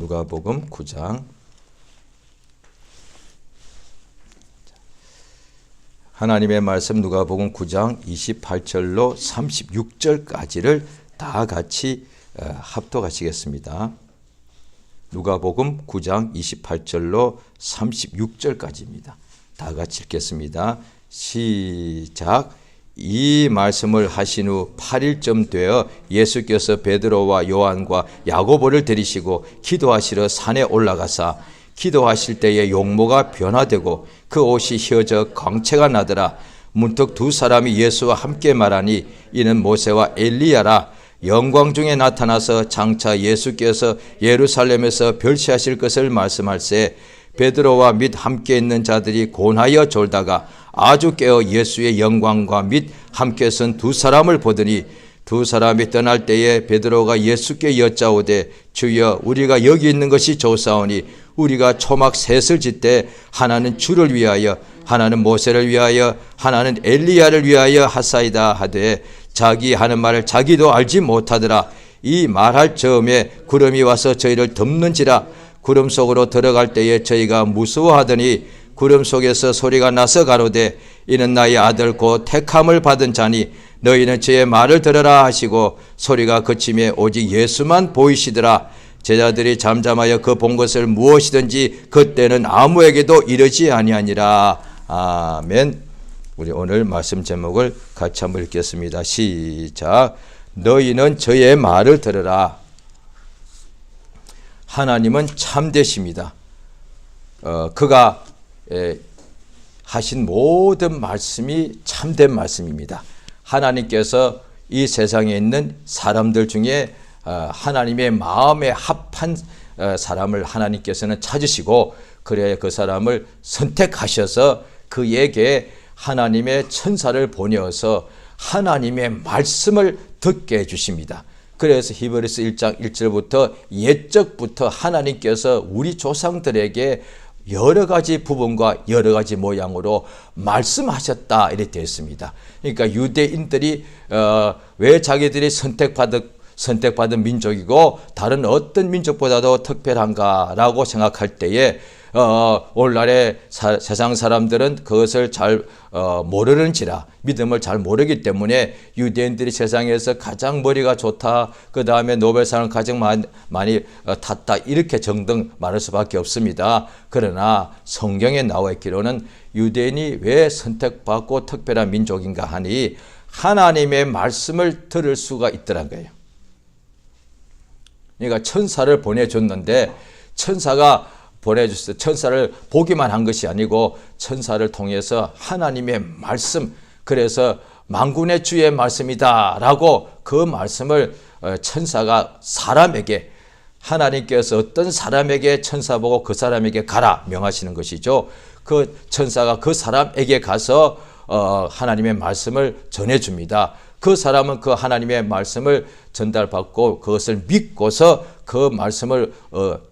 누가복음 9장. 하나님의 말씀 누가복음 9장 28절로 36절까지를 다 같이 합독하시겠습니다. 누가복음 9장 28절로 36절까지입니다. 다 같이 읽겠습니다. 시작. 이 말씀을 하신 후 8일쯤 되어 예수께서 베드로와 요한과 야고보를 데리시고 기도하시러 산에 올라가사 기도하실 때에 용모가 변화되고 그 옷이 휘어져 광채가 나더라. 문득 두 사람이 예수와 함께 말하니 이는 모세와 엘리야라. 영광 중에 나타나서 장차 예수께서 예루살렘에서 별세하실 것을 말씀할세 베드로와 및 함께 있는 자들이 곤하여 졸다가 아주 깨어 예수의 영광과 및 함께 선 두 사람을 보더니 두 사람이 떠날 때에 베드로가 예수께 여짜오되 주여 우리가 여기 있는 것이 좋사오니 우리가 초막 셋을 짓되 하나는 주를 위하여 하나는 모세를 위하여 하나는 엘리야를 위하여 하사이다 하되 자기 하는 말을 자기도 알지 못하더라. 이 말할 즈음에 구름이 와서 저희를 덮는지라. 구름 속으로 들어갈 때에 저희가 무서워하더니 구름 속에서 소리가 나서 가로되 이는 나의 아들 곧 택함을 받은 자니 너희는 저의 말을 들으라 하시고 소리가 그침에 오직 예수만 보이시더라. 제자들이 잠잠하여 그 본 것을 무엇이든지 그때는 아무에게도 이르지 아니하니라. 아멘. 우리 오늘 말씀 제목을 같이 한번 읽겠습니다. 시작. 너희는 저의 말을 들으라. 하나님은 참되십니다. 그가 하신 모든 말씀이 참된 말씀입니다. 하나님께서 이 세상에 있는 사람들 중에 하나님의 마음에 합한 사람을 하나님께서는 찾으시고 그래야 그 사람을 선택하셔서 그에게 하나님의 천사를 보내어서 하나님의 말씀을 듣게 해주십니다. 그래서 히브리서 1장 1절부터 옛적부터 하나님께서 우리 조상들에게 여러 가지 부분과 여러 가지 모양으로 말씀하셨다 이렇게 되어 있습니다. 그러니까 유대인들이 왜 자기들이 선택받은 민족이고 다른 어떤 민족보다도 특별한가라고 생각할 때에 오늘날의 세상 사람들은 그것을 잘 모르는지라 믿음을 잘 모르기 때문에 유대인들이 세상에서 가장 머리가 좋다, 그 다음에 노벨상을 가장 많이 탔다 이렇게 정등 말할 수밖에 없습니다. 그러나 성경에 나와 있기로는 유대인이 왜 선택받고 특별한 민족인가 하니 하나님의 말씀을 들을 수가 있더란 거예요. 그러니까 천사를 보내줬는데 천사가 보내줬어요. 천사를 보기만 한 것이 아니고 천사를 통해서 하나님의 말씀, 그래서 만군의 주의 말씀이다 라고 그 말씀을 천사가 사람에게, 하나님께서 어떤 사람에게 천사 보고 그 사람에게 가라 명하시는 것이죠. 그 천사가 그 사람에게 가서 하나님의 말씀을 전해줍니다. 그 사람은 그 하나님의 말씀을 전달받고 그것을 믿고서 그 말씀을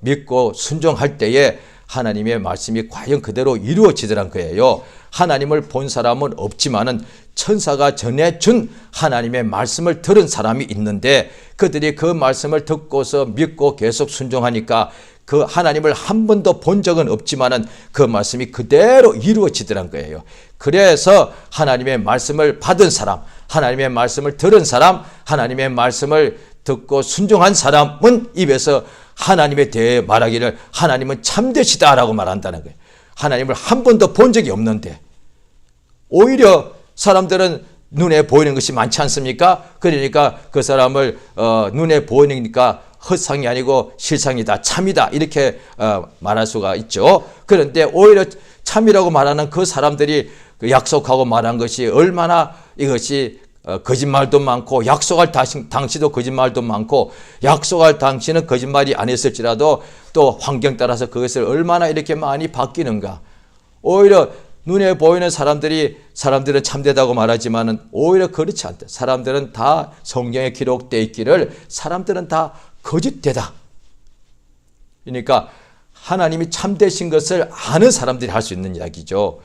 믿고 순종할 때에 하나님의 말씀이 과연 그대로 이루어지더란 거예요. 하나님을 본 사람은 없지만은 천사가 전해준 하나님의 말씀을 들은 사람이 있는데 그들이 그 말씀을 듣고서 믿고 계속 순종하니까 그 하나님을 한 번도 본 적은 없지만은 그 말씀이 그대로 이루어지더란 거예요. 그래서 하나님의 말씀을 받은 사람, 하나님의 말씀을 들은 사람, 하나님의 말씀을 듣고 순종한 사람은 입에서 하나님에 대해 말하기를 하나님은 참되시다라고 말한다는 거예요. 하나님을 한 번도 본 적이 없는데 오히려 사람들은 눈에 보이는 것이 많지 않습니까? 그러니까 그 사람을 눈에 보이니까 헛상이 아니고 실상이다, 참이다 이렇게 말할 수가 있죠. 그런데 오히려 참이라고 말하는 그 사람들이 약속하고 말한 것이 얼마나 이것이 거짓말도 많고 약속할 당시도 거짓말도 많고 약속할 당시는 거짓말이 안 했을지라도 또 환경 따라서 그것을 얼마나 이렇게 많이 바뀌는가. 오히려 눈에 보이는 사람들은 참되다고 말하지만은 오히려 그렇지 않다. 사람들은 다 성경에 기록되어 있기를 사람들은 다 거짓되다. 그러니까 하나님이 참되신 것을 아는 사람들이 할 수 있는 이야기죠.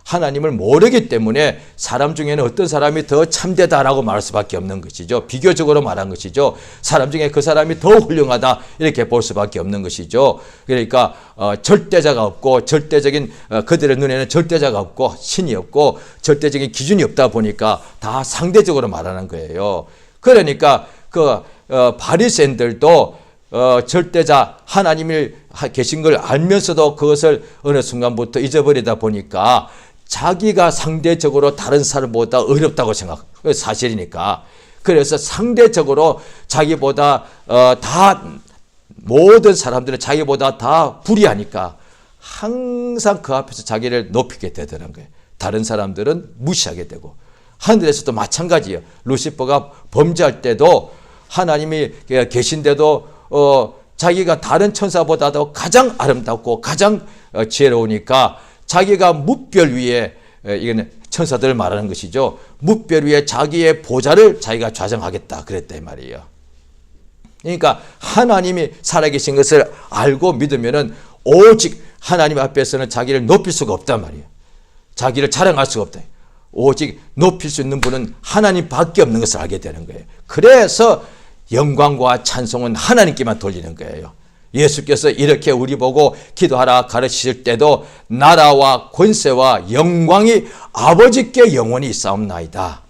하나님을 모르기 때문에 사람 중에는 어떤 사람이 더 참되다라고 말할 수밖에 없는 것이죠. 비교적으로 말한 것이죠. 사람 중에 그 사람이 더 훌륭하다 이렇게 볼 수밖에 없는 것이죠. 그러니까 절대자가 없고 절대적인 그들의 눈에는 절대자가 없고 신이 없고 절대적인 기준이 없다 보니까 다 상대적으로 말하는 거예요. 그러니까 그 바리새인들도 절대자 하나님이 계신 걸 알면서도 그것을 어느 순간부터 잊어버리다 보니까 자기가 상대적으로 다른 사람보다 어렵다고 생각해요. 사실이니까. 그래서 상대적으로 자기보다 다 모든 사람들은 자기보다 다 불의하니까 항상 그 앞에서 자기를 높이게 되더라는 거예요. 다른 사람들은 무시하게 되고 하늘에서도 마찬가지예요. 루시퍼가 범죄할 때도 하나님이 계신데도 자기가 다른 천사보다도 가장 아름답고 가장 지혜로우니까 자기가 뭇별 위에 이건 천사들을 말하는 것이죠. 뭇별 위에 자기의 보좌를 자기가 좌정하겠다 그랬다 이 말이에요. 그러니까 하나님이 살아계신 것을 알고 믿으면은 오직 하나님 앞에서는 자기를 높일 수가 없단 말이에요. 자기를 자랑할 수가 없다. 오직 높일 수 있는 분은 하나님밖에 없는 것을 알게 되는 거예요. 그래서 영광과 찬송은 하나님께만 돌리는 거예요. 예수께서 이렇게 우리 보고 기도하라 가르치실 때도 나라와 권세와 영광이 아버지께 영원히 있사옵나이다.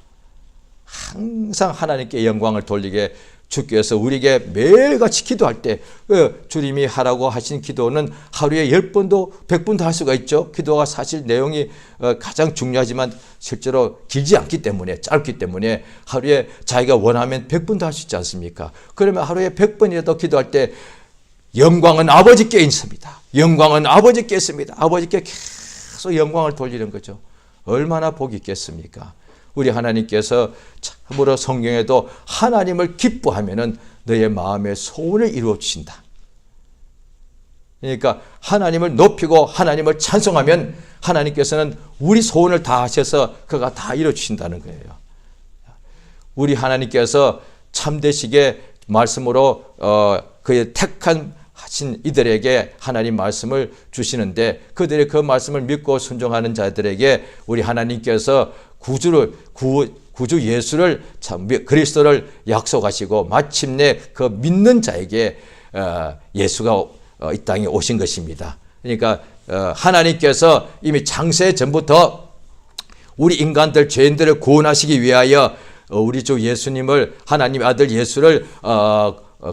항상 하나님께 영광을 돌리게 주께서 우리에게 매일같이 기도할 때 주님이 하라고 하신 기도는 하루에 10번도 100번도 할 수가 있죠. 기도가 사실 내용이 가장 중요하지만 실제로 길지 않기 때문에 짧기 때문에 하루에 자기가 원하면 100번도 할 수 있지 않습니까? 그러면 하루에 100번이라도 기도할 때 영광은 아버지께 있습니다. 영광은 아버지께 있습니다. 아버지께 계속 영광을 돌리는 거죠. 얼마나 복이 있겠습니까? 우리 하나님께서 참으로 성경에도 하나님을 기뻐하면은 너의 마음의 소원을 이루어 주신다. 그러니까 하나님을 높이고 하나님을 찬송하면 하나님께서는 우리 소원을 다 하셔서 그가 다 이루어 주신다는 거예요. 우리 하나님께서 참되시게 말씀으로 그의 택한 하신 이들에게 하나님 말씀을 주시는데 그들이 그 말씀을 믿고 순종하는 자들에게 우리 하나님께서 구주 예수를 그리스도를 약속하시고 마침내 그 믿는 자에게 예수가 이 땅에 오신 것입니다. 그러니까 하나님께서 이미 창세 전부터 우리 인간들 죄인들을 구원하시기 위하여 우리 주 예수님을 하나님 아들 예수를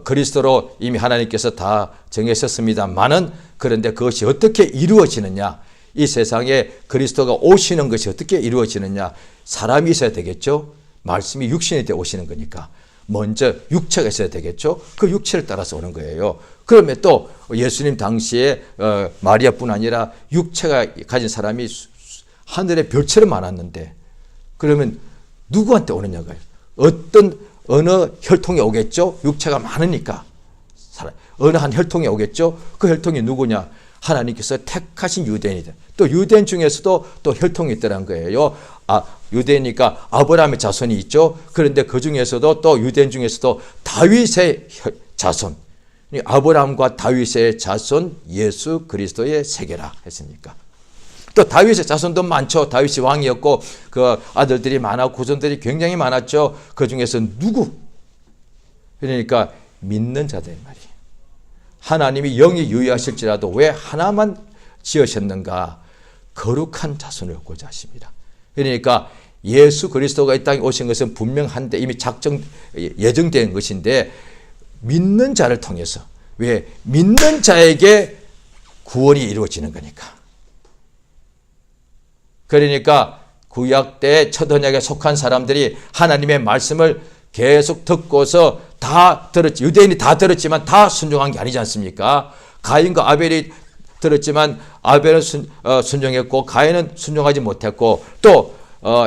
그리스도로 이미 하나님께서 다 정하셨습니다만은 그런데 그것이 어떻게 이루어지느냐? 이 세상에 그리스도가 오시는 것이 어떻게 이루어지느냐? 사람이 있어야 되겠죠. 말씀이 육신이 되어 오시는 거니까 먼저 육체가 있어야 되겠죠. 그 육체를 따라서 오는 거예요. 그러면 또 예수님 당시에 마리아뿐 아니라 육체가 가진 사람이 하늘의 별처럼 많았는데 그러면 누구한테 오느냐고요? 어느 혈통에 오겠죠? 육체가 많으니까 어느 한 혈통에 오겠죠? 그 혈통이 누구냐? 하나님께서 택하신 유대인이다. 또 유대인 중에서도 또 혈통이 있더란 거예요. 유대인이니까 아브라함의 자손이 있죠. 그런데 그 중에서도 또 유대인 중에서도 다윗의 자손, 아브라함과 다윗의 자손 예수 그리스도의 세계라 했습니까? 또 다윗의 자손도 많죠. 다윗이 왕이었고 그 아들들이 많았고 후손들이 굉장히 많았죠. 그 중에서 누구? 그러니까 믿는 자들 말이에요. 하나님이 영이 유의하실지라도 왜 하나만 지으셨는가? 거룩한 자손을 얻고자 하십니다. 그러니까 예수 그리스도가 이 땅에 오신 것은 분명한데 이미 예정된 것인데 믿는 자를 통해서 왜? 믿는 자에게 구원이 이루어지는 거니까. 그러니까 구약 때 첫 언약에 속한 사람들이 하나님의 말씀을 계속 듣고서 다 들었지. 유대인이 다 들었지만 다 순종한 게 아니지 않습니까? 가인과 아벨이 들었지만 아벨은 순종했고 가인은 순종하지 못했고 또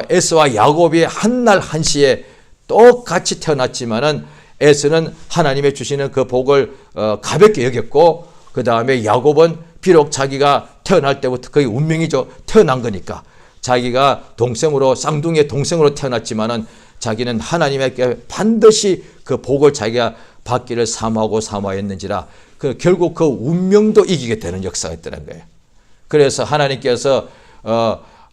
에서와 야곱이 한날 한시에 똑같이 태어났지만은 에서는 하나님의 주시는 그 복을 가볍게 여겼고 그 다음에 야곱은 비록 자기가 태어날 때부터 그게 운명이죠. 태어난 거니까 자기가 동생으로 쌍둥이의 동생으로 태어났지만은 자기는 하나님에게 반드시 그 복을 자기가 받기를 사모하였는지라 결국 그 운명도 이기게 되는 역사가 있더란 거예요. 그래서 하나님께서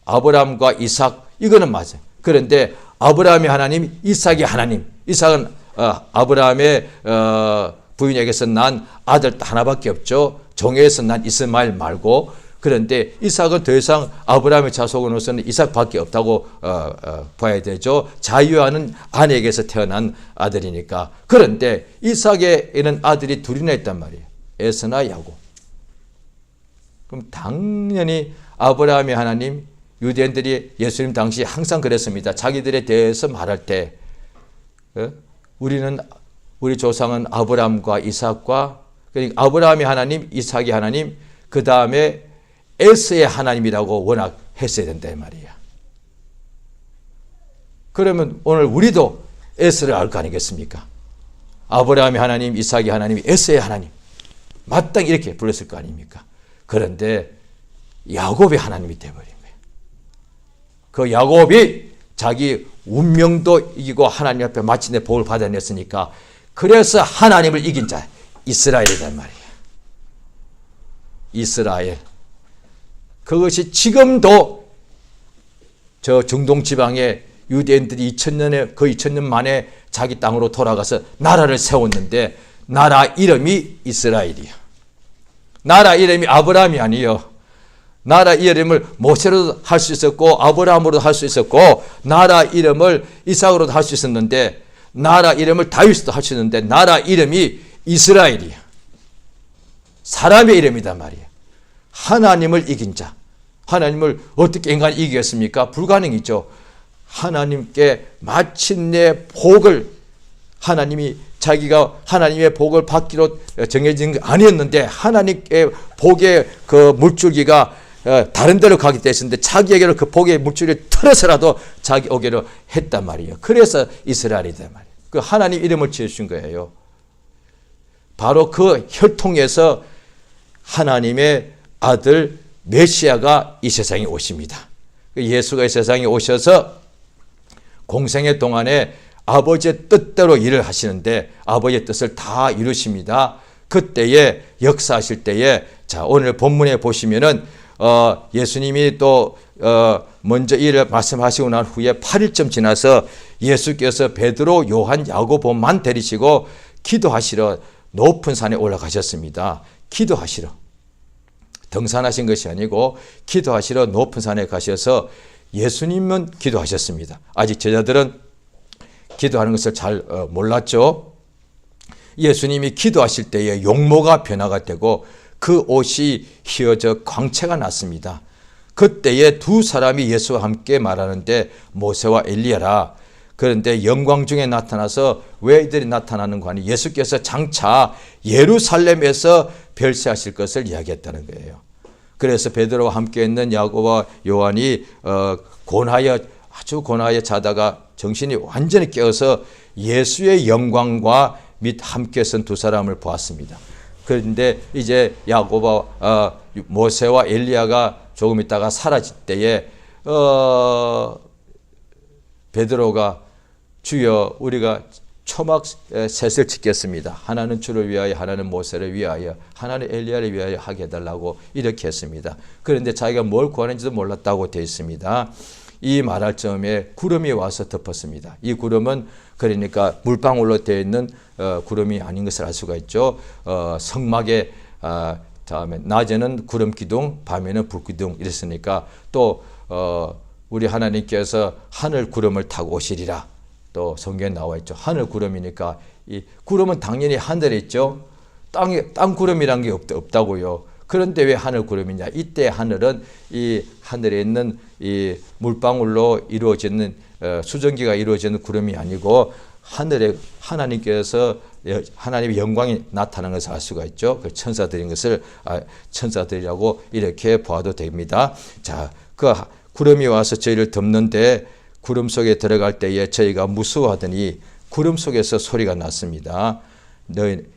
아브라함과 이삭 이거는 맞아요. 그런데 아브라함의 하나님, 이삭의 하나님. 이삭은 아브라함의 부인에게서 난 아들 하나밖에 없죠. 종에서 난 이스마엘 말고. 그런데 이삭은 더 이상 아브라함의 자손으로서는 이삭밖에 없다고 봐야 되죠. 자유하는 아내에게서 태어난 아들이니까. 그런데 이삭에는 아들이 둘이나 있단 말이에요. 에서나 야곱. 그럼 당연히 아브라함의 하나님, 유대인들이 예수님 당시 항상 그랬습니다. 자기들에 대해서 말할 때 우리 조상은 아브라함과 이삭과, 그러니까 아브라함의 하나님, 이삭의 하나님, 그 다음에 에서의 하나님이라고 워낙 했어야 된다 말이야. 그러면 오늘 우리도 에서를 알 거 아니겠습니까? 아브라함의 하나님, 이삭의 하나님, 에서의 하나님. 마땅히 이렇게 불렀을 거 아닙니까? 그런데 야곱의 하나님이 되어버린 거예요. 그 야곱이 자기 운명도 이기고 하나님 앞에 마침내 복을 받아냈으니까, 그래서 하나님을 이긴 자 이스라엘이란 말이에요. 이스라엘. 그것이 지금도 저 중동 지방의 유대인들이 2000년에 거의 2000년 만에 자기 땅으로 돌아가서 나라를 세웠는데, 나라 이름이 이스라엘이야. 나라 이름이 아브라함이 아니요. 나라 이름을 모세로도 할 수 있었고 아브라함으로도 할 수 있었고, 나라 이름을 이삭으로도 할 수 있었는데, 나라 이름을 다윗도 할 수 있는데, 나라 이름이 이스라엘이야. 사람의 이름이단 말이야. 하나님을 이긴 자. 하나님을 어떻게 인간이 이기겠습니까? 불가능이죠. 하나님께 마침내 복을, 하나님이 자기가 하나님의 복을 받기로 정해진 게 아니었는데, 하나님의 복의 그 물줄기가 다른 데로 가기 때문에 자기에게로 그 복의 물줄기를 틀어서라도 자기에게로 했단 말이에요. 그래서 이스라엘이단 말이에요. 그 하나님 이름을 지어준 거예요. 바로 그 혈통에서 하나님의 아들 메시아가 이 세상에 오십니다. 예수가 이 세상에 오셔서 공생의 동안에 아버지의 뜻대로 일을 하시는데, 아버지의 뜻을 다 이루십니다. 그때에 역사하실 때에, 자, 오늘 본문에 보시면은 예수님이 또 먼저 이 일을 말씀하시고 난 후에 8일쯤 지나서 예수께서 베드로, 요한, 야고보만 데리시고 기도하시러 높은 산에 올라가셨습니다. 기도하시러. 등산하신 것이 아니고 기도하시러 높은 산에 가셔서 예수님은 기도하셨습니다. 아직 제자들은 기도하는 것을 잘 몰랐죠. 예수님이 기도하실 때에 용모가 변화가 되고 그 옷이 휘어져 광채가 났습니다. 그때에 두 사람이 예수와 함께 말하는데, 모세와 엘리야라. 그런데 영광 중에 나타나서 왜 이들이 나타나는 거 아니? 예수께서 장차 예루살렘에서 별세하실 것을 이야기했다는 거예요. 그래서 베드로와 함께 있는 야고보와 요한이 아주 고나하여 자다가 정신이 완전히 깨어서 예수의 영광과 및 함께 선 두 사람을 보았습니다. 그런데 이제 야고보와 모세와 엘리야가 조금 있다가 사라질 때에 베드로가 주여 우리가 초막 셋을 짓겠습니다. 하나는 주를 위하여, 하나는 모세를 위하여, 하나는 엘리야를 위하여 하게 해달라고 이렇게 했습니다. 그런데 자기가 뭘 구하는지도 몰랐다고 되어 있습니다. 이 말할 즈음에 구름이 와서 덮었습니다. 이 구름은 그러니까 물방울로 되어 있는 구름이 아닌 것을 알 수가 있죠. 성막에 다음에 낮에는 구름 기둥, 밤에는 불 기둥 이랬으니까, 또 우리 하나님께서 하늘 구름을 타고 오시리라. 또 성경에 나와 있죠. 하늘 구름이니까 이 구름은 당연히 하늘에 있죠. 땅 구름이란 게 없다고요. 그런데 왜 하늘 구름이냐? 이때 하늘은 이 하늘에 있는 이 물방울로 이루어지는 수증기가 이루어지는 구름이 아니고, 하늘에 하나님께서 하나님의 영광이 나타나는 것을 알 수가 있죠. 그 천사들인 것을 천사들이라고 이렇게 보아도 됩니다. 자, 그 구름이 와서 저희를 덮는데, 구름 속에 들어갈 때에 저희가 무서워하더니 구름 속에서 소리가 났습니다.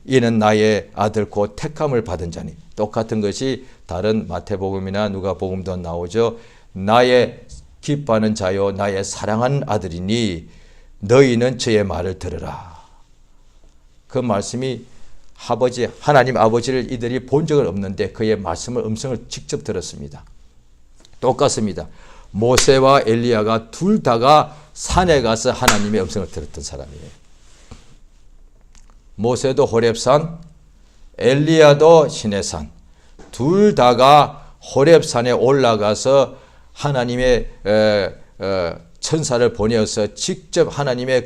이는 나의 아들 곧 택함을 받은 자니. 똑같은 것이 다른 마태복음이나 누가복음도 나오죠. 나의 기뻐하는 자요 나의 사랑하는 아들이니 너희는 저의 말을 들으라. 그 말씀이 하나님 아버지를 이들이 본 적은 없는데 그의 말씀을, 음성을 직접 들었습니다. 똑같습니다. 모세와 엘리야가 둘 다가 산에 가서 하나님의 음성을 들었던 사람이에요. 모세도 호렙산, 엘리야도 시내산, 둘 다가 호렙산에 올라가서 하나님의 천사를 보내어서 직접 하나님의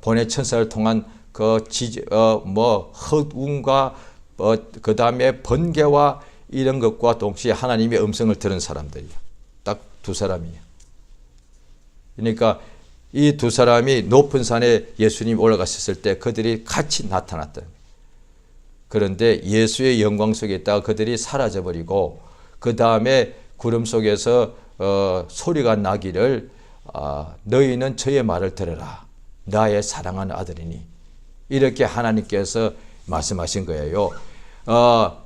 보내 천사를 통한 허웅과 그 다음에 번개와 이런 것과 동시에 하나님의 음성을 들은 사람들이에요. 딱 두 사람이에요. 그러니까 이 두 사람이 높은 산에 예수님이 올라가셨을 때 그들이 같이 나타났다. 그런데 예수의 영광 속에 있다가 그들이 사라져버리고 그 다음에 구름 속에서 소리가 나기를 너희는 저의 말을 들으라. 나의 사랑하는 아들이니. 이렇게 하나님께서 말씀하신 거예요.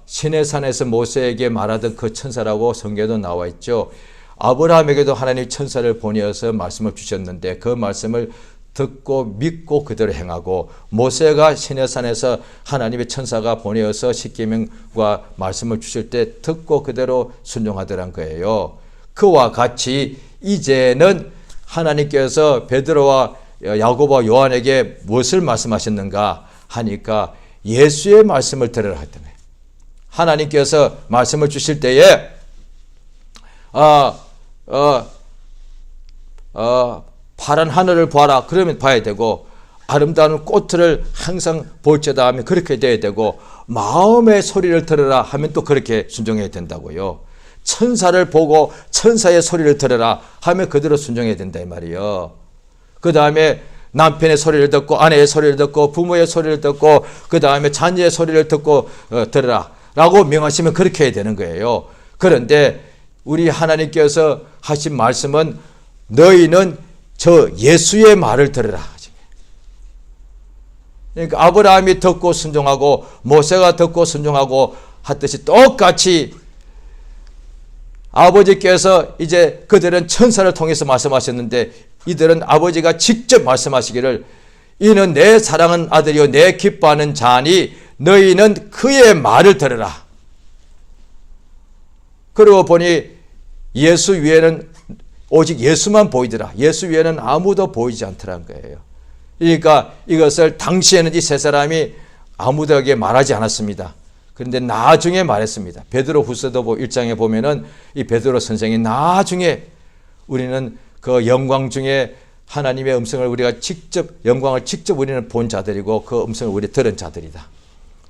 시내산에서 모세에게 말하던 그 천사라고 성경에도 나와 있죠. 아브라함에게도 하나님 천사를 보내어서 말씀을 주셨는데 그 말씀을 듣고 믿고 그대로 행하고, 모세가 시내산에서 하나님의 천사가 보내어서 십계명과 말씀을 주실 때 듣고 그대로 순종하더란 거예요. 그와 같이 이제는 하나님께서 베드로와 야고보와 요한에게 무엇을 말씀하셨는가 하니까 예수의 말씀을 들으라 했더니, 하나님께서 말씀을 주실 때에 파란 하늘을 보아라 그러면 봐야 되고, 아름다운 꽃을 항상 볼지어다 하면 그렇게 돼야 되고, 마음의 소리를 들으라 하면 또 그렇게 순종해야 된다고요. 천사를 보고 천사의 소리를 들으라 하면 그대로 순종해야 된다 이 말이에요. 그 다음에 남편의 소리를 듣고 아내의 소리를 듣고 부모의 소리를 듣고 그 다음에 자녀의 소리를 듣고 들으라 라고 명하시면 그렇게 해야 되는 거예요. 그런데 우리 하나님께서 하신 말씀은 너희는 저 예수의 말을 들으라. 그러니까 아브라함이 듣고 순종하고 모세가 듣고 순종하고 하듯이 똑같이 아버지께서 이제 그들은 천사를 통해서 말씀하셨는데 이들은 아버지가 직접 말씀하시기를 이는 내 사랑하는 아들이요 내 기뻐하는 자니 너희는 그의 말을 들으라. 그러고 보니 예수 위에는 오직 예수만 보이더라. 예수 위에는 아무도 보이지 않더라는 거예요. 그러니까 이것을 당시에는 이 세 사람이 아무도에게 말하지 않았습니다. 그런데 나중에 말했습니다. 베드로 후서도 1장에 보면은 이 베드로 선생이 나중에 우리는 그 영광 중에 하나님의 음성을 우리가 직접 영광을 직접 우리는 본 자들이고 그 음성을 우리 들은 자들이다.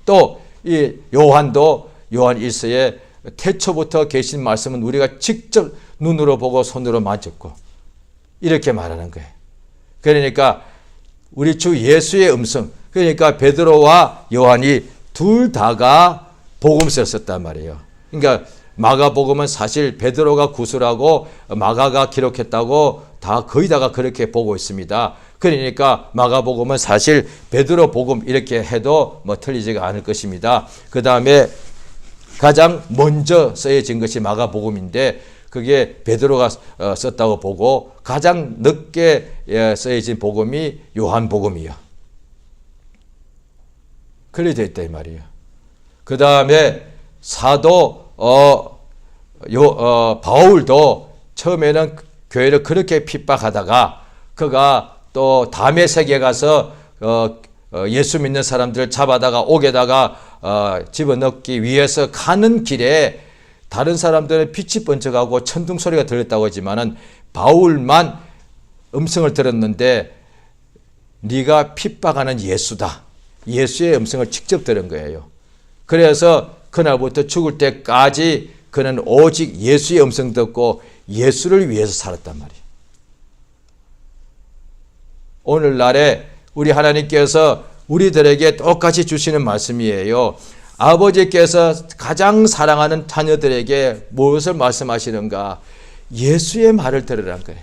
또 이 요한도 요한 1서에 태초부터 계신 말씀은 우리가 직접 눈으로 보고 손으로 만졌고 이렇게 말하는 거예요. 그러니까 우리 주 예수의 음성, 그러니까 베드로와 요한이 둘 다가 복음서를 썼단 말이에요. 그러니까 마가복음은 사실 베드로가 구술하고 마가가 기록했다고 다 거의 다가 그렇게 보고 있습니다. 그러니까 마가복음은 사실 베드로 복음 이렇게 해도 뭐 틀리지가 않을 것입니다. 그 다음에 가장 먼저 쓰여진 것이 마가복음인데 그게 베드로가 썼다고 보고 가장 늦게 쓰여진 복음이 요한복음이요. 그래 되어 있다 이 말이에요. 그 다음에 사도 바울도 처음에는 교회를 그렇게 핍박하다가 그가 또 다메섹에 가서 예수 믿는 사람들을 잡아다가 옥에다가 집어넣기 위해서 가는 길에 다른 사람들은 빛이 번쩍하고 천둥 소리가 들렸다고 하지만은 바울만 음성을 들었는데 네가 핍박하는 예수다. 예수의 음성을 직접 들은 거예요. 그래서 그날부터 죽을 때까지 그는 오직 예수의 음성 듣고 예수를 위해서 살았단 말이에요. 오늘날에 우리 하나님께서 우리들에게 똑같이 주시는 말씀이에요. 아버지께서 가장 사랑하는 자녀들에게 무엇을 말씀하시는가? 예수의 말을 들으라는 거예요.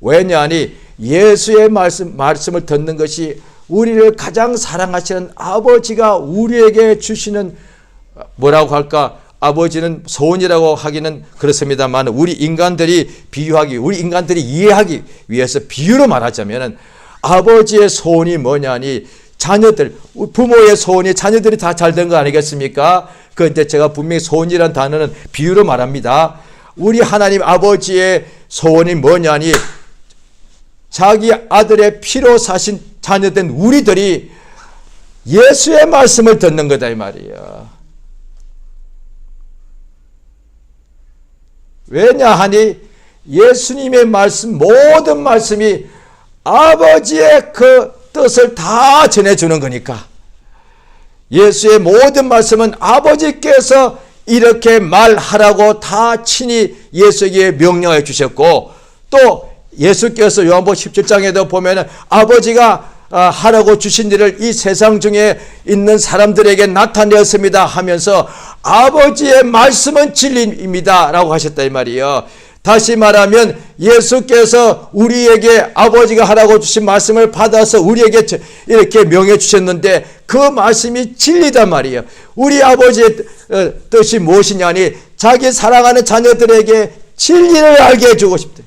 왜냐하니 예수의 말씀을 듣는 것이 우리를 가장 사랑하시는 아버지가 우리에게 주시는 뭐라고 할까? 아버지는 소원이라고 하기는 그렇습니다만 우리 인간들이 이해하기 위해서 비유로 말하자면 아버지의 소원이 뭐냐니 자녀들, 부모의 소원이 자녀들이 다 잘 된 거 아니겠습니까? 그런데 제가 분명히 소원이라는 단어는 비유로 말합니다. 우리 하나님 아버지의 소원이 뭐냐니 자기 아들의 피로 사신 자녀된 우리들이 예수의 말씀을 듣는 거다 이 말이야. 왜냐하니 예수님의 말씀, 모든 말씀이 아버지의 그 뜻을 다 전해주는 거니까. 예수의 모든 말씀은 아버지께서 이렇게 말하라고 다 친히 예수에게 명령해 주셨고, 또 예수께서 요한복음 17장에도 보면 아버지가 하라고 주신 일을 이 세상 중에 있는 사람들에게 나타내었습니다 하면서 아버지의 말씀은 진리입니다 라고 하셨다 이 말이에요. 다시 말하면 예수께서 우리에게 아버지가 하라고 주신 말씀을 받아서 우리에게 이렇게 명해 주셨는데 그 말씀이 진리단 말이에요. 우리 아버지의 뜻이 무엇이냐니 자기 사랑하는 자녀들에게 진리를 알게 해주고 싶다.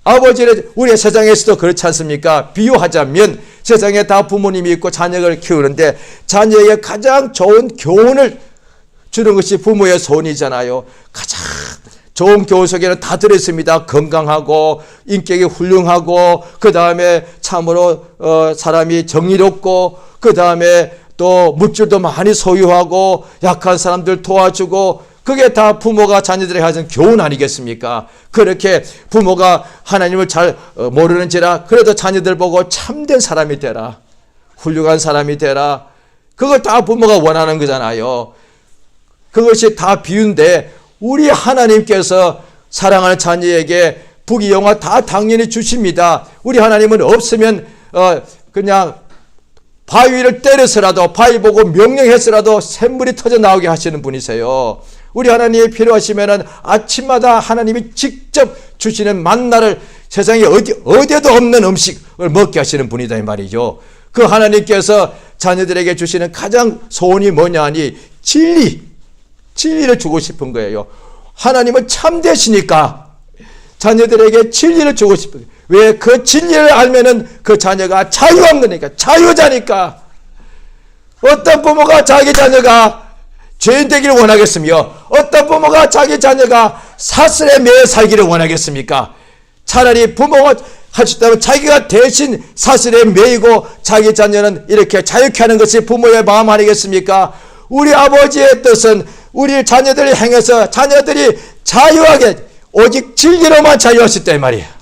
아버지는 우리 세상에서도 그렇지 않습니까? 비유하자면 세상에 다 부모님이 있고 자녀를 키우는데 자녀에게 가장 좋은 교훈을 주는 것이 부모의 소원이잖아요. 가장 좋은 교훈 속에는 다 들어있습니다. 건강하고 인격이 훌륭하고 그 다음에 참으로 사람이 정의롭고 그 다음에 또 물질도 많이 소유하고 약한 사람들 도와주고 그게 다 부모가 자녀들에게 하는 교훈 아니겠습니까? 그렇게 부모가 하나님을 잘 모르는지라 그래도 자녀들 보고 참된 사람이 되라. 훌륭한 사람이 되라. 그걸 다 부모가 원하는 거잖아요. 그것이 다 비유인데 우리 하나님께서 사랑하는 자녀에게 부귀영화 다 당연히 주십니다. 우리 하나님은 없으면 그냥 바위를 때려서라도 바위 보고 명령해서라도 샘물이 터져 나오게 하시는 분이세요. 우리 하나님이 필요하시면은 아침마다 하나님이 직접 주시는 만나를 세상에 어디에도 없는 음식을 먹게 하시는 분이다 이 말이죠. 그 하나님께서 자녀들에게 주시는 가장 소원이 뭐냐니 진리를 주고 싶은 거예요. 하나님은 참되시니까 자녀들에게 진리를 주고 싶은 거예요. 왜? 그 진리를 알면은 그 자녀가 자유한 거니까, 자유자니까. 어떤 부모가 자기 자녀가 죄인 되기를 원하겠으며 어떤 부모가 자기 자녀가 사슬에 매여 살기를 원하겠습니까? 차라리 부모가 하셨다면 자기가 대신 사슬에 매이고 자기 자녀는 이렇게 자유케 하는 것이 부모의 마음 아니겠습니까? 우리 아버지의 뜻은 우리 자녀들이 행해서 자녀들이 자유하게 오직 진리로만 자유하셨다 이 말이에요.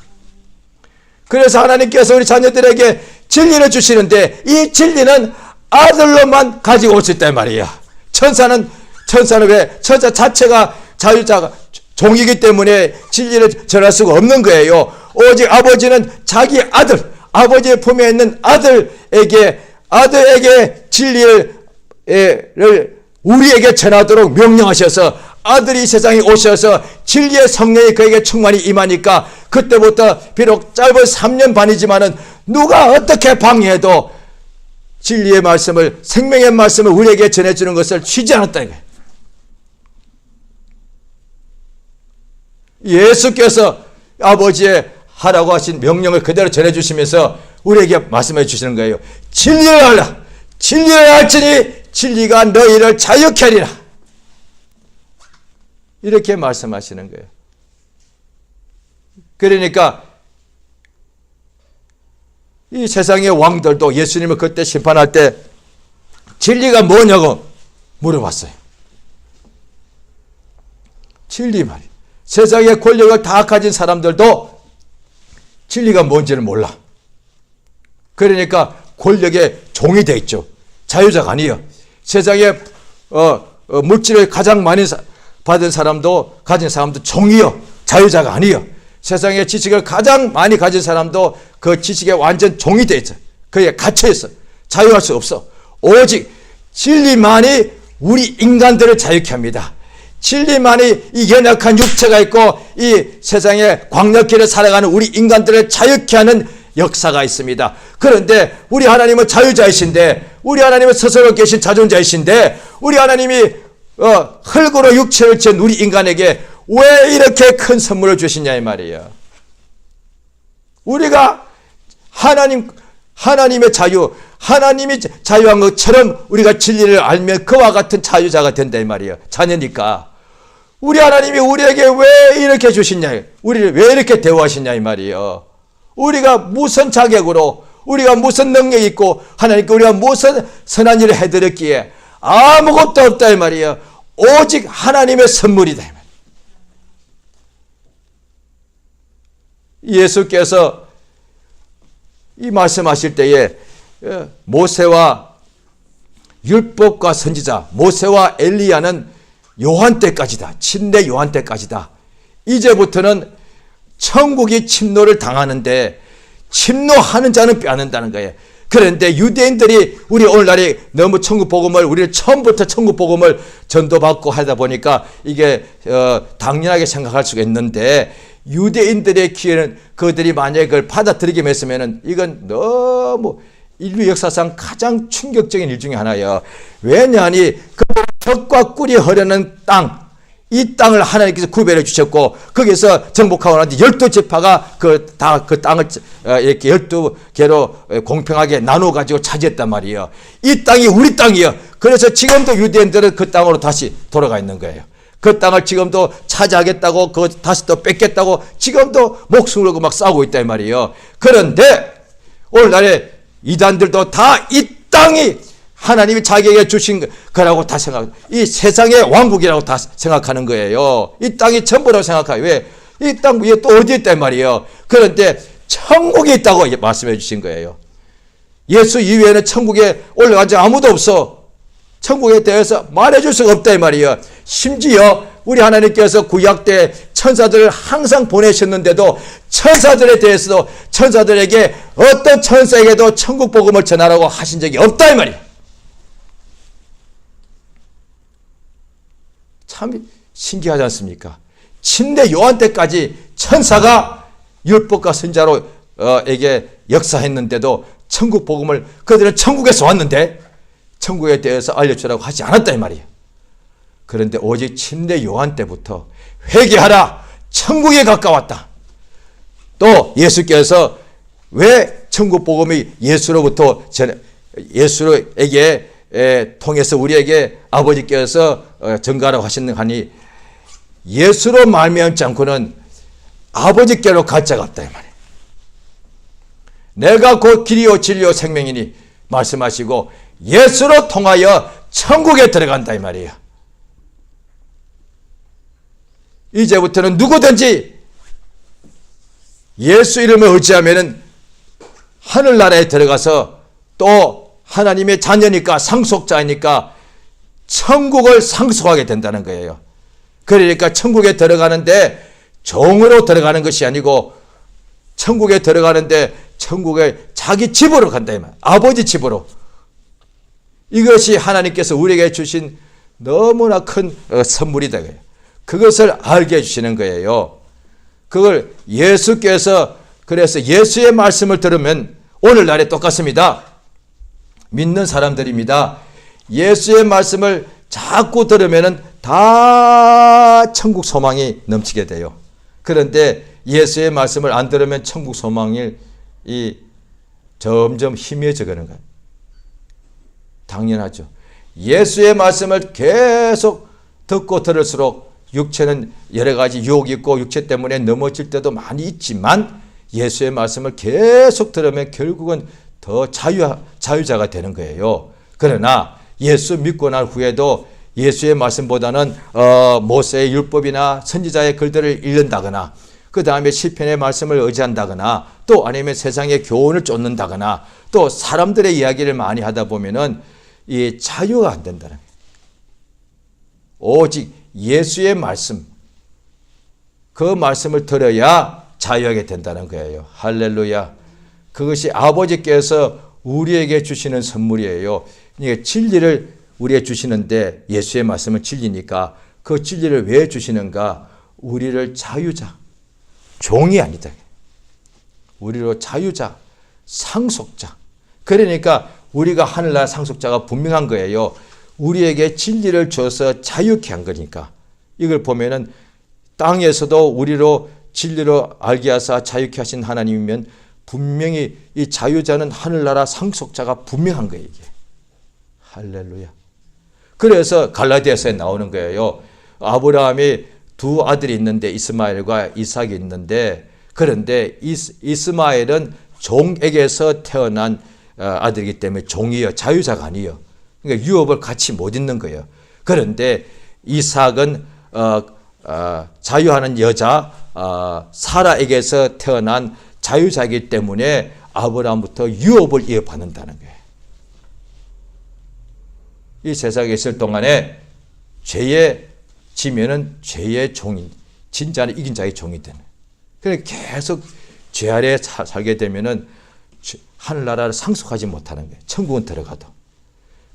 그래서 하나님께서 우리 자녀들에게 진리를 주시는데 이 진리는 아들로만 가지고 오셨다 이 말이에요. 천사는 왜? 천사 자체가 자유자가 종이기 때문에 진리를 전할 수가 없는 거예요. 오직 아버지는 자기 아들, 아버지의 품에 있는 아들에게 진리를 우리에게 전하도록 명령하셔서 아들이 세상에 오셔서 진리의 성령이 그에게 충만히 임하니까 그때부터 비록 짧은 3년 반이지만은 누가 어떻게 방해해도 진리의 말씀을, 생명의 말씀을 우리에게 전해주는 것을 쉬지 않았다 이거예요. 예수께서 아버지의 하라고 하신 명령을 그대로 전해주시면서 우리에게 말씀해 주시는 거예요. 진리를 알라. 진리를 알지니 진리가 너희를 자유케 하리라. 이렇게 말씀하시는 거예요. 그러니까 이 세상의 왕들도 예수님을 그때 심판할 때 진리가 뭐냐고 물어봤어요. 진리 말이에요. 세상의 권력을 다 가진 사람들도 진리가 뭔지를 몰라. 그러니까 권력의 종이 돼 있죠. 자유자가 아니에요. 세상에 물질을 가장 많이 가진 사람도 종이요. 자유자가 아니에요. 세상의 지식을 가장 많이 가진 사람도 그 지식에 완전 종이 돼 있어. 그에 갇혀 있어. 자유할 수 없어. 오직 진리만이 우리 인간들을 자유케 합니다. 진리만이 이 연약한 육체가 있고 이 세상의 광역길을 살아가는 우리 인간들을 자유케 하는 역사가 있습니다. 그런데 우리 하나님은 자유자이신데, 우리 하나님은 스스로 계신 자존자이신데, 우리 하나님이 흙으로 육체를 지은 우리 인간에게 왜 이렇게 큰 선물을 주시냐 이 말이에요. 우리가 하나님의 자유, 하나님이 자유한 것처럼 우리가 진리를 알면 그와 같은 자유자가 된다 이 말이에요. 자녀니까. 우리 하나님이 우리에게 왜 이렇게 주시냐, 우리를 왜 이렇게 대우하시냐 이 말이에요. 우리가 무슨 자격으로, 우리가 무슨 능력이 있고 하나님께 우리가 무슨 선한 일을 해드렸기에 아무것도 없다 이 말이에요. 오직 하나님의 선물이다 이 말이에요. 예수께서 이 말씀하실 때에 모세와 율법과 선지자, 모세와 엘리야는 요한 때까지다. 침례 요한 때까지다. 이제부터는 천국이 침노를 당하는데 침노하는 자는 빼앗는다는 거예요. 그런데 유대인들이 우리 오늘날에 너무 천국 복음을, 우리를 처음부터 천국 복음을 전도받고 하다 보니까 이게 당연하게 생각할 수가 있는데, 유대인들의 귀에는 그들이 만약에 그걸 받아들이기만 했으면 이건 너무 인류 역사상 가장 충격적인 일 중에 하나예요. 왜냐하니 그 젖과 꿀이 흐르는 땅, 이 땅을 하나님께서 구별해 주셨고 거기서 정복하고 난 뒤 12지파가 그 땅을 이렇게 12개로 공평하게 나눠 가지고 차지했단 말이에요. 이 땅이 우리 땅이에요. 그래서 지금도 유대인들은 그 땅으로 다시 돌아가 있는 거예요. 그 땅을 지금도 차지하겠다고, 그 다시 또 뺏겠다고 지금도 목숨을 걸고 막 싸우고 있다 이 말이에요. 그런데 오늘날에 이단들도 다 이 땅이 하나님이 자기에게 주신 거라고 다 생각, 이 세상의 왕국이라고 다 생각하는 거예요. 이 땅이 전부라고 생각해요. 왜? 이 땅 위에 또 어디 있단 말이에요. 그런데 천국이 있다고 말씀해 주신 거예요. 예수 이외에는 천국에 올라간 자 아무도 없어. 천국에 대해서 말해줄 수가 없다 이 말이에요. 심지어 우리 하나님께서 구약 때 천사들을 항상 보내셨는데도 천사들에 대해서도 천사들에게 어떤 천사에게도 천국 복음을 전하라고 하신 적이 없다 이 말이에요. 참 신기하지 않습니까? 침례 요한 때까지 천사가 율법과 선자로 에게 역사했는데도 천국 복음을, 그들은 천국에서 왔는데 천국에 대해서 알려주라고 하지 않았다 이 말이에요. 그런데 오직 침례 요한 때부터 회개하라, 천국에 가까웠다. 또 예수께서 왜 천국 복음이 예수에게 통해서 우리에게 아버지께서 전가라고 하시느니 예수로 말미암지 않고는 아버지께로 갈 자가 없다 이 말이에요. 내가 곧 길이요 진리요 생명이니 말씀하시고 예수로 통하여 천국에 들어간다 이 말이에요. 이제부터는 누구든지 예수 이름을 의지하면은 하늘나라에 들어가서 또 하나님의 자녀니까, 상속자니까 천국을 상속하게 된다는 거예요. 그러니까 천국에 들어가는데 종으로 들어가는 것이 아니고 천국에 들어가는데 천국에 자기 집으로 간다 이 말이에요. 아버지 집으로. 이것이 하나님께서 우리에게 주신 너무나 큰 선물이다. 그것을 알게 해주시는 거예요. 그걸 예수께서, 그래서 예수의 말씀을 들으면 오늘날에 똑같습니다. 믿는 사람들입니다. 예수의 말씀을 자꾸 들으면 다 천국 소망이 넘치게 돼요. 그런데 예수의 말씀을 안 들으면 천국 소망이 점점 희미해져 가는 거예요. 당연하죠. 예수의 말씀을 계속 듣고 들을수록 육체는 여러 가지 유혹이 있고 육체 때문에 넘어질 때도 많이 있지만 예수의 말씀을 계속 들으면 결국은 더 자유자가 되는 거예요. 그러나 예수 믿고 난 후에도 예수의 말씀보다는 모세의 율법이나 선지자의 글들을 읽는다거나 그 다음에 시편의 말씀을 의지한다거나 또 아니면 세상의 교훈을 쫓는다거나 또 사람들의 이야기를 많이 하다 보면은 이 자유가 안 된다는 거예요. 오직 예수의 말씀, 그 말씀을 들어야 자유하게 된다는 거예요. 할렐루야. 그것이 아버지께서 우리에게 주시는 선물이에요. 그러니까 진리를 우리에게 주시는데 예수의 말씀은 진리니까 그 진리를 왜 주시는가? 우리를 자유자, 종이 아니다. 우리로 자유자, 상속자. 그러니까 우리가 하늘나라 상속자가 분명한 거예요. 우리에게 진리를 줘서 자유케 한 거니까. 이걸 보면은 땅에서도 우리로 진리로 알게 하사 자유케 하신 하나님이면 분명히 이 자유자는 하늘나라 상속자가 분명한 거예요. 이게. 할렐루야. 그래서 갈라디아서에 나오는 거예요. 아브라함이 두 아들이 있는데 이스마엘과 이삭이 있는데, 그런데 이스마엘은 종에게서 태어난 아들이기 때문에 종이요, 자유자가 아니에요. 그러니까 유업을 같이 못 있는 거예요. 그런데 이삭은 자유하는 여자 사라에게서 태어난 자유자이기 때문에 아브라함부터 유업을 이어받는다는 거예요. 이 세상에 있을 동안에 죄의 지면은 죄의 종인, 진짜는 이긴 자의 종이 되는. 그래서 계속 죄 아래에 살게 되면은 하늘나라를 상속하지 못하는 거예요. 천국은 들어가도.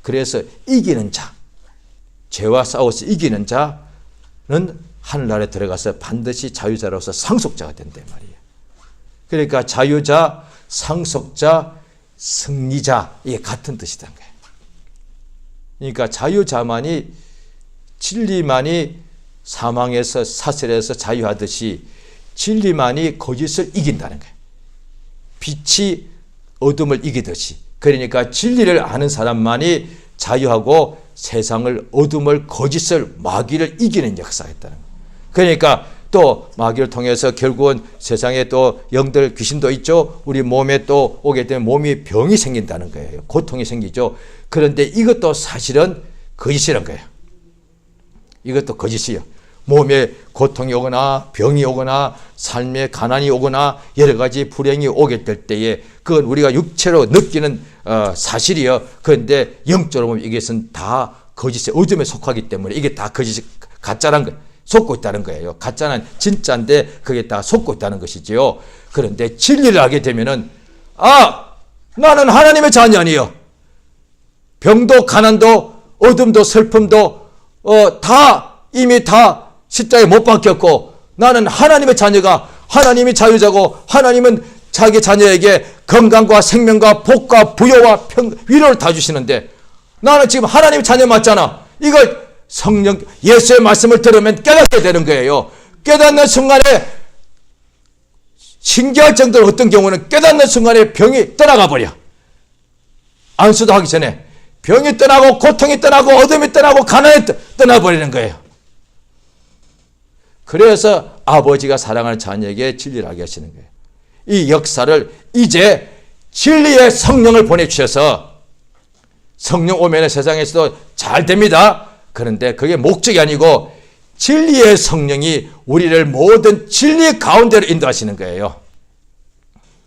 그래서 이기는 자, 죄와 싸워서 이기는 자는 하늘나라에 들어가서 반드시 자유자로서 상속자가 된단 말이에요. 그러니까 자유자, 상속자, 승리자, 이게 같은 뜻이란 거예요. 그러니까 자유자만이, 진리만이 사망에서, 사슬에서 자유하듯이 진리만이 거짓을 이긴다는 거예요. 빛이 어둠을 이기듯이. 그러니까 진리를 아는 사람만이 자유하고 세상을, 어둠을, 거짓을, 마귀를 이기는 역사가 있다는 거예요. 그러니까 또 마귀를 통해서 결국은 세상에 또 영들, 귀신도 있죠. 우리 몸에 또 오게 되면 몸이 병이 생긴다는 거예요. 고통이 생기죠. 그런데 이것도 사실은 거짓이란 거예요. 이것도 거짓이에요. 몸에 고통이 오거나 병이 오거나 삶에 가난이 오거나 여러 가지 불행이 오게 될 때에 그건 우리가 육체로 느끼는 사실이요. 그런데 영적으로 보면 이것은 다 거짓의 어둠에 속하기 때문에 이게 다 거짓이 가짜란 거예요. 속고 있다는 거예요. 가짜는 진짜인데 그게 다 속고 있다는 것이지요. 그런데 진리를 알게 되면은 나는 하나님의 자녀 아니에요. 병도 가난도 어둠도 슬픔도 이미 다 십자가에 못 박혔고 나는 하나님의 자녀가, 하나님이 자유자고 하나님은 자기 자녀에게 건강과 생명과 복과 부여와 위로를 다 주시는데 나는 지금 하나님의 자녀 맞잖아. 이걸 성령 예수의 말씀을 들으면 깨닫게 되는 거예요. 깨닫는 순간에 신기할 정도로 어떤 경우는 깨닫는 순간에 병이 떠나가 버려. 안수도 하기 전에 병이 떠나고 고통이 떠나고 어둠이 떠나고 가난이 떠나버리는 거예요. 그래서 아버지가 사랑하는 자녀에게 진리를 알게 하시는 거예요. 이 역사를 이제 진리의 성령을 보내주셔서 성령 오면 세상에서도 잘 됩니다. 그런데 그게 목적이 아니고 진리의 성령이 우리를 모든 진리 가운데로 인도하시는 거예요.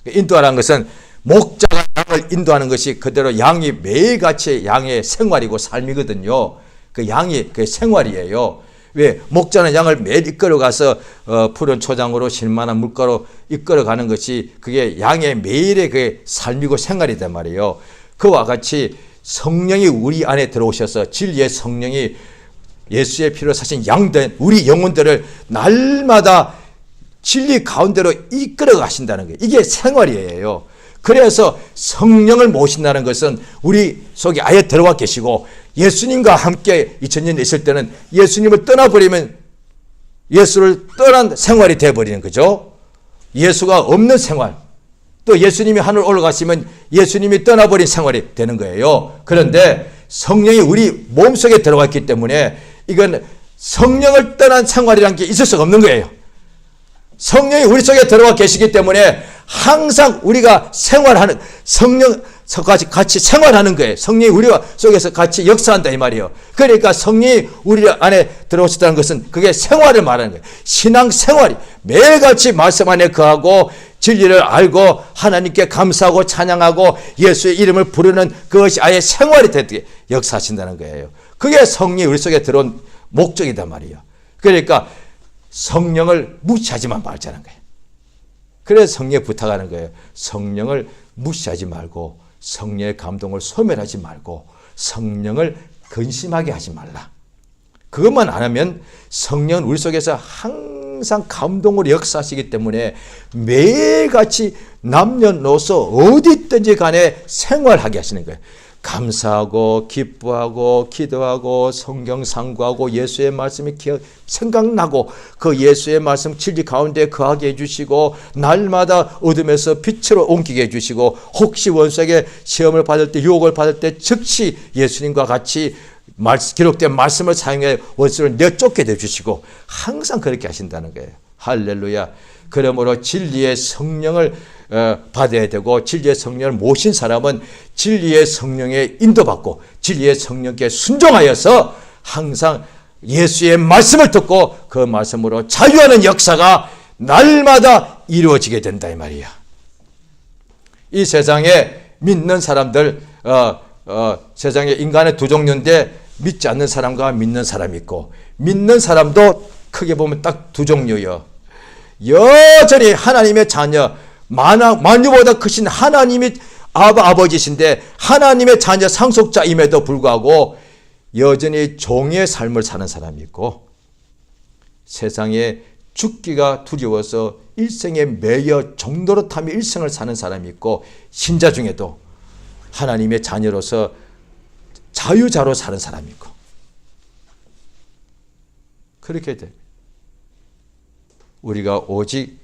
인도하라는 것은 목자가 양을 인도하는 것이 그대로 양이 매일같이 양의 생활이고 삶이거든요. 그 양이 그 생활이에요. 왜? 목자는 양을 매일 이끌어가서 푸른 초장으로 실만한 물가로 이끌어가는 것이 그게 양의 매일의 그 삶이고 생활이란 말이에요. 그와 같이 성령이 우리 안에 들어오셔서 진리의 성령이 예수의 피로 사신 양된 우리 영혼들을 날마다 진리 가운데로 이끌어 가신다는 거예요. 이게 생활이에요. 그래서 성령을 모신다는 것은 우리 속에 아예 들어와 계시고 예수님과 함께 2000년 있을 때는 예수님을 떠나버리면 예수를 떠난 생활이 되어버리는 거죠. 예수가 없는 생활. 또 예수님이 하늘 올라가시면 예수님이 떠나버린 생활이 되는 거예요. 그런데 성령이 우리 몸속에 들어가 있기 때문에 이건 성령을 떠난 생활이라는 게 있을 수가 없는 거예요. 성령이 우리 속에 들어가 계시기 때문에 항상 우리가 생활하는 성령과 같이 생활하는 거예요. 성령이 우리 속에서 같이 역사한다 이 말이에요. 그러니까 성령이 우리 안에 들어오셨다는 것은 그게 생활을 말하는 거예요. 신앙 생활이 매일같이 말씀 안에 거하고 진리를 알고 하나님께 감사하고 찬양하고 예수의 이름을 부르는 그것이 아예 생활이 되게 역사하신다는 거예요. 그게 성령이 우리 속에 들어온 목적이단 말이에요. 그러니까 성령을 무시하지만 말자는 거예요. 그래서 성령에 부탁하는 거예요. 성령을 무시하지 말고 성령의 감동을 소멸하지 말고 성령을 근심하게 하지 말라. 그것만 안 하면 성령은 우리 속에서 항상 감동으로 역사하시기 때문에 매일같이 남녀노소 어디 있든지 간에 생활하게 하시는 거예요. 감사하고 기뻐하고 기도하고 성경 상고하고 예수의 말씀이 생각나고 그 예수의 말씀 진리 가운데 거하게 해주시고 날마다 어둠에서 빛으로 옮기게 해주시고 혹시 원수에게 시험을 받을 때 유혹을 받을 때 즉시 예수님과 같이 기록된 말씀을 사용해 원수를 내쫓게 해주시고 항상 그렇게 하신다는 거예요. 할렐루야. 그러므로 진리의 성령을 받아야 되고 진리의 성령을 모신 사람은 진리의 성령에 인도받고 진리의 성령께 순종하여서 항상 예수의 말씀을 듣고 그 말씀으로 자유하는 역사가 날마다 이루어지게 된다 이 말이야. 이 세상에 믿는 사람들 세상에 인간의 두 종류인데 믿지 않는 사람과 믿는 사람이 있고 믿는 사람도 크게 보면 딱 두 종류요. 여전히 하나님의 자녀 만유보다 크신 하나님이 아버지신데 하나님의 자녀 상속자임에도 불구하고 여전히 종의 삶을 사는 사람이 있고 세상에 죽기가 두려워서 일생에 매여 종노릇하며 일생을 사는 사람이 있고 신자 중에도 하나님의 자녀로서 자유자로 사는 사람이 있고 그렇게 돼. 우리가 오직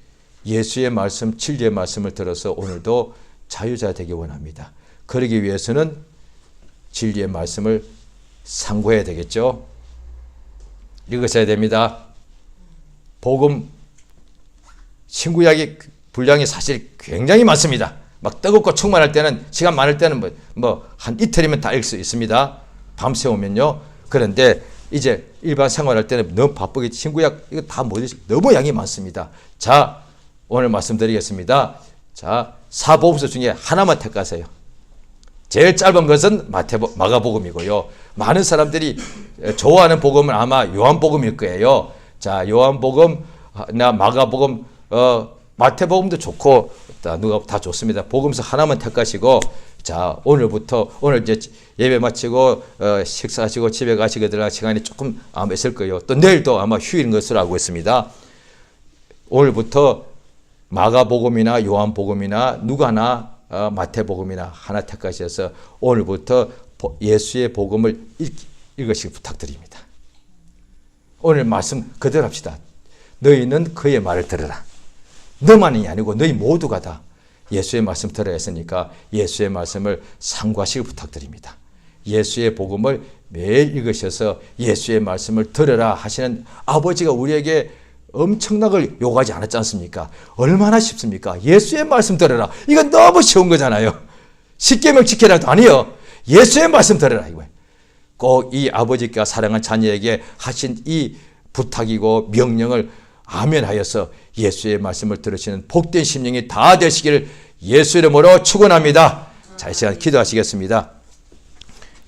예수의 말씀, 진리의 말씀을 들어서 오늘도 자유자 되기 원합니다. 그러기 위해서는 진리의 말씀을 상고해야 되겠죠. 읽으셔야 됩니다. 복음 신구약이 분량이 사실 굉장히 많습니다. 막 뜨겁고 충만할 때는 시간 많을 때는 뭐 한 이틀이면 다 읽을 수 있습니다. 밤새우면요. 그런데 이제 일반 생활할 때는 너무 바쁘게 신구약 이거 다 못 읽으시고 너무 양이 많습니다. 자, 오늘 말씀드리겠습니다. 자, 사복음서 중에 하나만 택하세요. 제일 짧은 것은 마가복음이고요. 많은 사람들이 좋아하는 복음은 아마 요한복음일 거예요. 자, 요한복음나 마가복음, 마태복음도 좋고 누가 다 좋습니다. 복음서 하나만 택하시고 자, 오늘부터 오늘 이제 예배 마치고 식사하시고 집에 가시게 될 시간이 조금 아마 있을 거예요. 또 내일도 아마 휴일인 것으로 알고 있습니다. 오늘부터 마가복음이나 요한복음이나 누가나 마태복음이나 하나 택하셔서 오늘부터 예수의 복음을 읽으시기 부탁드립니다. 오늘 말씀 그대로 합시다. 너희는 그의 말을 들으라. 너만이 아니고 너희 모두가 다 예수의 말씀 들어야 했으니까 예수의 말씀을 상고하시기 부탁드립니다. 예수의 복음을 매일 읽으셔서 예수의 말씀을 들으라 하시는 아버지가 우리에게 엄청나게 요구하지 않았지 않습니까? 얼마나 쉽습니까? 예수의 말씀 들으라. 이건 너무 쉬운 거잖아요. 십계명 지키라도 아니요. 예수의 말씀 들으라 이거예요. 꼭 이 아버지가 사랑한 자녀에게 하신 이 부탁이고 명령을 아멘하여서 예수의 말씀을 들으시는 복된 심령이 다 되시기를 예수 이름으로 축원합니다. 자, 이 시간 기도하시겠습니다.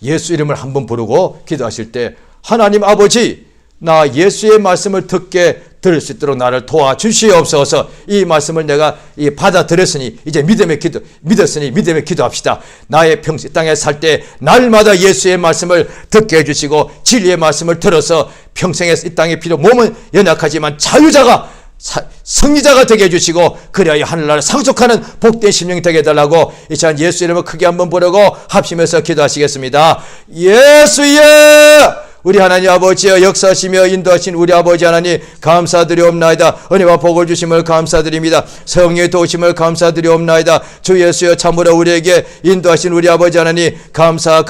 예수 이름을 한번 부르고 기도하실 때 하나님 아버지 나 예수의 말씀을 듣게 들을 수 있도록 나를 도와주시옵소서. 이 말씀을 내가 받아들였으니 이제 믿었으니 믿음의 기도합시다. 나의 평생 땅에 살 때 날마다 예수의 말씀을 듣게 해주시고 진리의 말씀을 들어서 평생에 이 땅의 피로 몸은 연약하지만 자유자가 승리자가 되게 해주시고 그래야 하늘나라를 상속하는 복된 심령이 되게 해달라고 이 시간 예수 이름을 크게 한번 부르고 합심해서 기도하시겠습니다. 예수여 우리 하나님 아버지여 역사하시며 인도하신 우리 아버지 하나님 감사드리옵나이다. 은혜와 복을 주심을 감사드립니다. 성령의 도우심을 감사드리옵나이다. 주 예수여 참으로 우리에게 인도하신 우리 아버지 하나님 감사드리옵나이다.